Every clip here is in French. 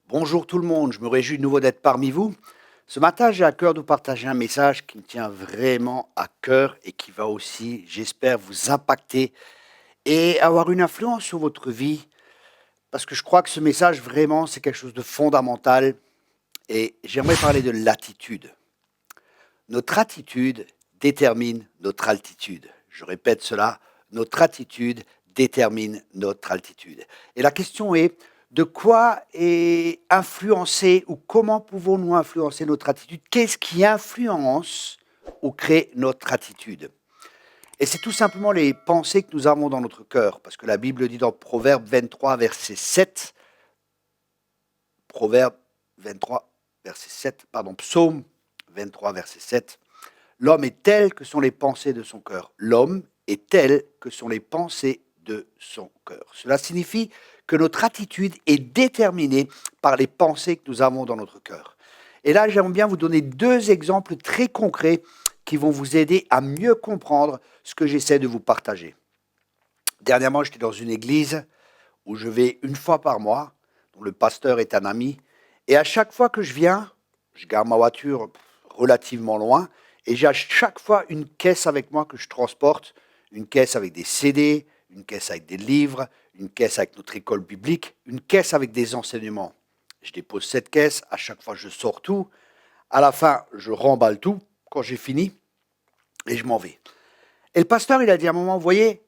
Bonjour tout le monde, je me réjouis de nouveau d'être parmi vous. Ce matin, j'ai à cœur de vous partager un message qui me tient vraiment à cœur et qui va aussi, j'espère, vous impacter et avoir une influence sur votre vie. Parce que je crois que ce message, vraiment, c'est quelque chose de fondamental et j'aimerais parler de l'attitude. Notre attitude détermine notre altitude. Je répète cela, notre attitude détermine notre altitude. Et la question est, de quoi est influencé ou comment pouvons-nous influencer notre attitude? Qu'est-ce qui influence ou crée notre attitude? Et c'est tout simplement les pensées que nous avons dans notre cœur, parce que la Bible dit dans Proverbe 23, verset 7, Proverbe 23, verset 7, pardon, Psaume 23, verset 7, l'homme est tel que sont les pensées de son cœur. L'homme est tel que sont les pensées de son cœur. Cela signifie que notre attitude est déterminée par les pensées que nous avons dans notre cœur. Et là, j'aimerais bien vous donner deux exemples très concrets qui vont vous aider à mieux comprendre ce que j'essaie de vous partager. Dernièrement, j'étais dans une église où je vais une fois par mois, dont le pasteur est un ami, et à chaque fois que je viens, je garde ma voiture relativement loin, et j'ai à chaque fois une caisse avec moi que je transporte, une caisse avec des CD, une caisse avec des livres, une caisse avec notre école biblique, une caisse avec des enseignements. Je dépose cette caisse, à chaque fois je sors tout, à la fin je remballe tout quand j'ai fini et je m'en vais. Et le pasteur il a dit à un moment, vous voyez,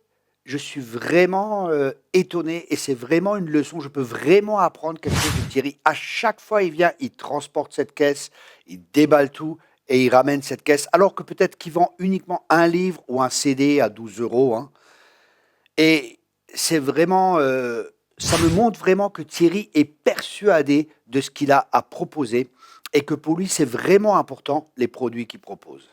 je suis vraiment étonné et c'est vraiment une leçon, je peux vraiment apprendre quelque chose de Thierry. À chaque fois il vient, il transporte cette caisse, il déballe tout et il ramène cette caisse, alors que peut-être qu'il vend uniquement un livre ou un CD à 12 euros. Hein. Et c'est vraiment, ça me montre vraiment que Thierry est persuadé de ce qu'il a à proposer et que pour lui, c'est vraiment important les produits qu'il propose.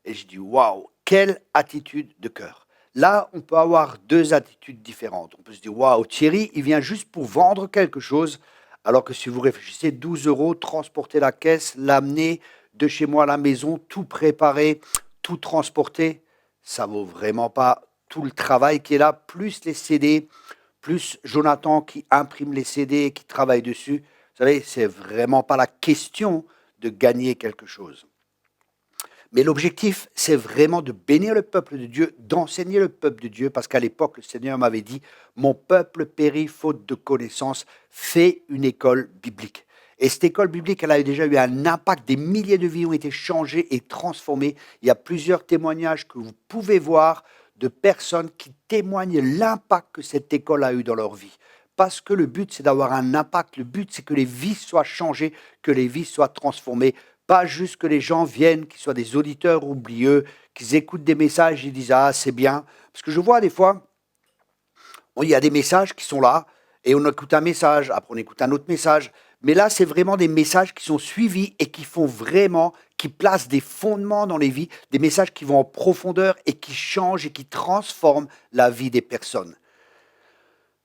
Et je dis, waouh, quelle attitude de cœur. Là, on peut avoir deux attitudes différentes. On peut se dire, waouh, Thierry, il vient juste pour vendre quelque chose, alors que si vous réfléchissez, 12 euros, transporter la caisse, l'amener de chez moi à la maison, tout préparer, tout transporter, ça vaut vraiment pas tout le travail qui est là, plus les CD, plus Jonathan qui imprime les CD, qui travaille dessus. Vous savez, c'est vraiment pas la question de gagner quelque chose. Mais l'objectif, c'est vraiment de bénir le peuple de Dieu, d'enseigner le peuple de Dieu, parce qu'à l'époque, le Seigneur m'avait dit, mon peuple périt faute de connaissances, fais une école biblique. Et cette école biblique, elle a déjà eu un impact, des milliers de vies ont été changées et transformées. Il y a plusieurs témoignages que vous pouvez voir de personnes qui témoignent l'impact que cette école a eu dans leur vie. Parce que le but, c'est d'avoir un impact. Le but, c'est que les vies soient changées, que les vies soient transformées. Pas juste que les gens viennent, qu'ils soient des auditeurs oublieux, qu'ils écoutent des messages et disent « Ah, c'est bien ». Parce que je vois des fois, il y a des messages qui sont là, et on écoute un message, après on écoute un autre message. Mais là, c'est vraiment des messages qui sont suivis et qui font vraiment, qui placent des fondements dans les vies, des messages qui vont en profondeur et qui changent et qui transforment la vie des personnes.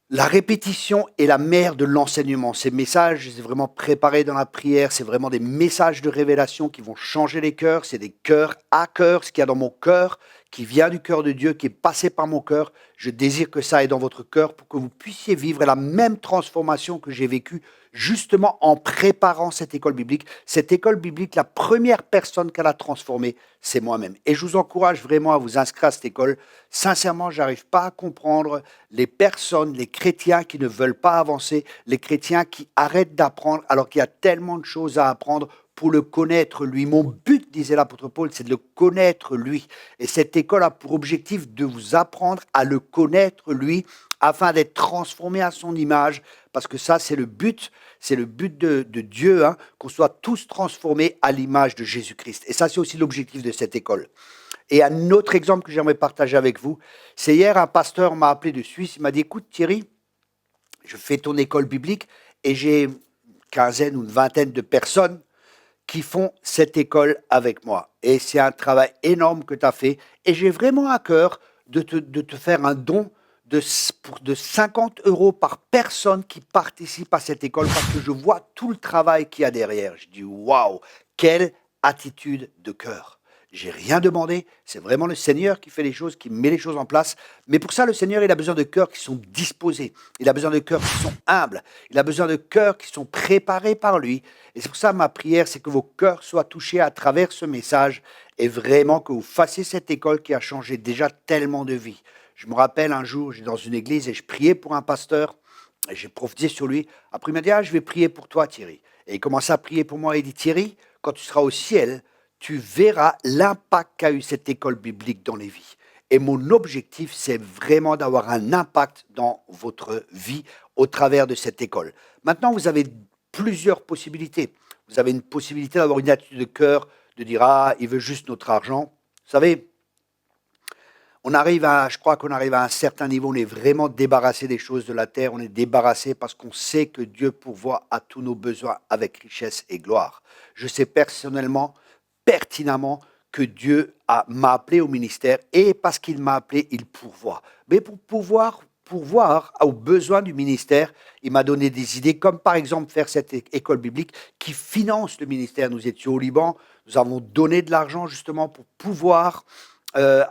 La répétition est la mère de l'enseignement. Ces messages, c'est vraiment préparé dans la prière, c'est vraiment des messages de révélation qui vont changer les cœurs, c'est des cœurs à cœur, ce qu'il y a dans mon cœur, qui vient du cœur de Dieu, qui est passé par mon cœur. Je désire que ça aille dans votre cœur pour que vous puissiez vivre la même transformation que j'ai vécue justement en préparant cette école biblique. Cette école biblique, la première personne qu'elle a transformée, c'est moi-même. Et je vous encourage vraiment à vous inscrire à cette école. Sincèrement, je n'arrive pas à comprendre les personnes, les chrétiens qui ne veulent pas avancer, les chrétiens qui arrêtent d'apprendre alors qu'il y a tellement de choses à apprendre pour le connaître lui. Mon but, disait l'apôtre Paul, c'est de le connaître lui. Et cette école a pour objectif de vous apprendre à le connaître lui afin d'être transformé à son image, parce que ça, c'est le but de Dieu, hein, qu'on soit tous transformés à l'image de Jésus-Christ. Et ça, c'est aussi l'objectif de cette école. Et un autre exemple que j'aimerais partager avec vous, c'est hier, un pasteur m'a appelé de Suisse, il m'a dit, écoute Thierry, je fais ton école biblique et j'ai une quinzaine ou une vingtaine de personnes qui font cette école avec moi. Et c'est un travail énorme que tu as fait. Et j'ai vraiment à cœur de te faire un don de 50 euros par personne qui participe à cette école parce que je vois tout le travail qu'il y a derrière. Je dis, waouh, quelle attitude de cœur. j'ai rien demandé. C'est vraiment le Seigneur qui fait les choses, qui met les choses en place. Mais pour ça, le Seigneur, il a besoin de cœurs qui sont disposés. Il a besoin de cœurs qui sont humbles. Il a besoin de cœurs qui sont préparés par lui. Et c'est pour ça, ma prière, c'est que vos cœurs soient touchés à travers ce message et vraiment que vous fassiez cette école qui a changé déjà tellement de vies. Je me rappelle un jour, j'étais dans une église et je priais pour un pasteur. Et j'ai prophétisé sur lui. Après, il m'a dit, ah, je vais prier pour toi, Thierry. Et il commence à prier pour moi. Il dit, Thierry, quand tu seras au ciel, tu verras l'impact qu'a eu cette école biblique dans les vies. Et mon objectif, c'est vraiment d'avoir un impact dans votre vie au travers de cette école. Maintenant, vous avez plusieurs possibilités. Vous avez une possibilité d'avoir une attitude de cœur, de dire, ah, il veut juste notre argent. Vous savez, je crois qu'on arrive à un certain niveau, on est vraiment débarrassé des choses de la terre, on est débarrassé parce qu'on sait que Dieu pourvoit à tous nos besoins avec richesse et gloire. Je sais personnellement, pertinemment, que Dieu m'a appelé au ministère et parce qu'il m'a appelé, il pourvoit. Mais pour pouvoir pourvoir aux besoins du ministère, il m'a donné des idées, comme par exemple faire cette école biblique qui finance le ministère. Nous étions au Liban, nous avons donné de l'argent justement pour pouvoir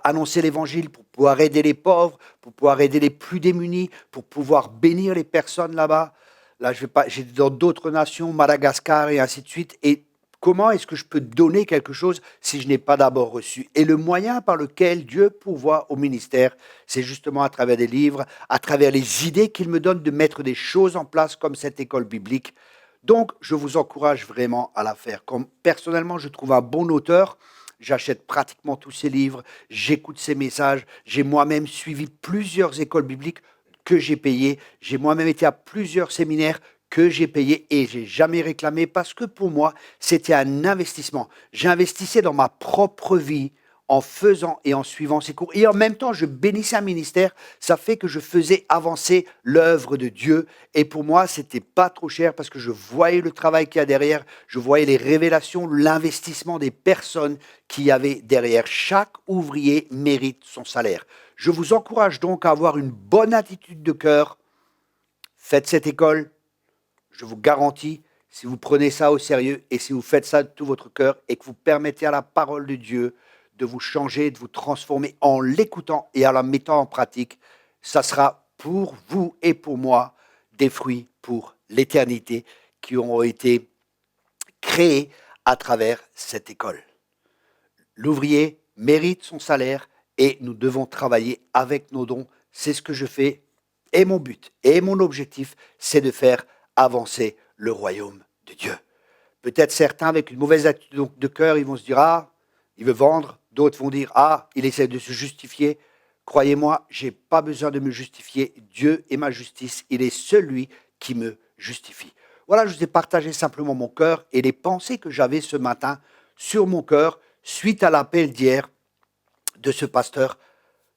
annoncer l'évangile, pour pouvoir aider les pauvres, pour pouvoir aider les plus démunis, pour pouvoir bénir les personnes là-bas. Là, j'étais dans d'autres nations, Madagascar et ainsi de suite. Et comment est-ce que je peux donner quelque chose si je n'ai pas d'abord reçu? Et le moyen par lequel Dieu pourvoit au ministère, c'est justement à travers des livres, à travers les idées qu'il me donne de mettre des choses en place comme cette école biblique. Donc, je vous encourage vraiment à la faire. Comme personnellement, je trouve un bon auteur. J'achète pratiquement tous ses livres, j'écoute ses messages, j'ai moi-même suivi plusieurs écoles bibliques que j'ai payées, j'ai moi-même été à plusieurs séminaires que j'ai payés et j'ai jamais réclamé parce que pour moi, c'était un investissement. J'investissais dans ma propre vie en faisant et en suivant ces cours. Et en même temps, je bénissais un ministère. Ça fait que je faisais avancer l'œuvre de Dieu. Et pour moi, c'était pas trop cher parce que je voyais le travail qu'il y a derrière. Je voyais les révélations, l'investissement des personnes qu'il y avait derrière. Chaque ouvrier mérite son salaire. Je vous encourage donc à avoir une bonne attitude de cœur. Faites cette école. Je vous garantis, si vous prenez ça au sérieux et si vous faites ça de tout votre cœur et que vous permettez à la parole de Dieu de vous changer, de vous transformer en l'écoutant et en la mettant en pratique, ça sera pour vous et pour moi des fruits pour l'éternité qui auront été créés à travers cette école. L'ouvrier mérite son salaire et nous devons travailler avec nos dons. C'est ce que je fais et mon but et mon objectif, c'est de faire avancer le royaume de Dieu. Peut-être certains avec une mauvaise attitude de cœur, ils vont se dire « Ah, il veut vendre ». D'autres vont dire « Ah, il essaie de se justifier ». Croyez-moi, je n'ai pas besoin de me justifier. Dieu est ma justice. Il est celui qui me justifie. Voilà, je vous ai partagé simplement mon cœur et les pensées que j'avais ce matin sur mon cœur suite à l'appel d'hier de ce pasteur.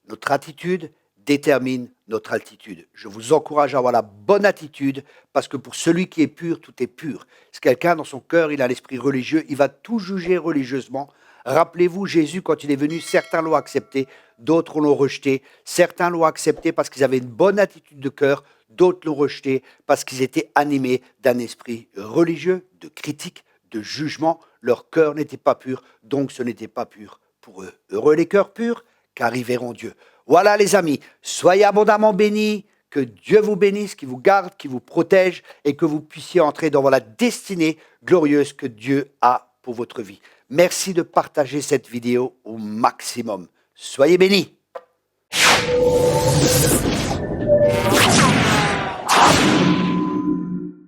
Notre attitude détermine notre altitude. Je vous encourage à avoir la bonne attitude parce que pour celui qui est pur, tout est pur. Si quelqu'un dans son cœur, il a l'esprit religieux, il va tout juger religieusement. Rappelez-vous, Jésus, quand il est venu, certains l'ont accepté, d'autres l'ont rejeté. Certains l'ont accepté parce qu'ils avaient une bonne attitude de cœur, d'autres l'ont rejeté parce qu'ils étaient animés d'un esprit religieux, de critique, de jugement. Leur cœur n'était pas pur, donc ce n'était pas pur pour eux. Heureux les cœurs purs, car ils verront Dieu. Voilà les amis, soyez abondamment bénis, que Dieu vous bénisse, qu'il vous garde, qu'il vous protège et que vous puissiez entrer dans la destinée glorieuse que Dieu a pour votre vie. Merci de partager cette vidéo au maximum. Soyez bénis.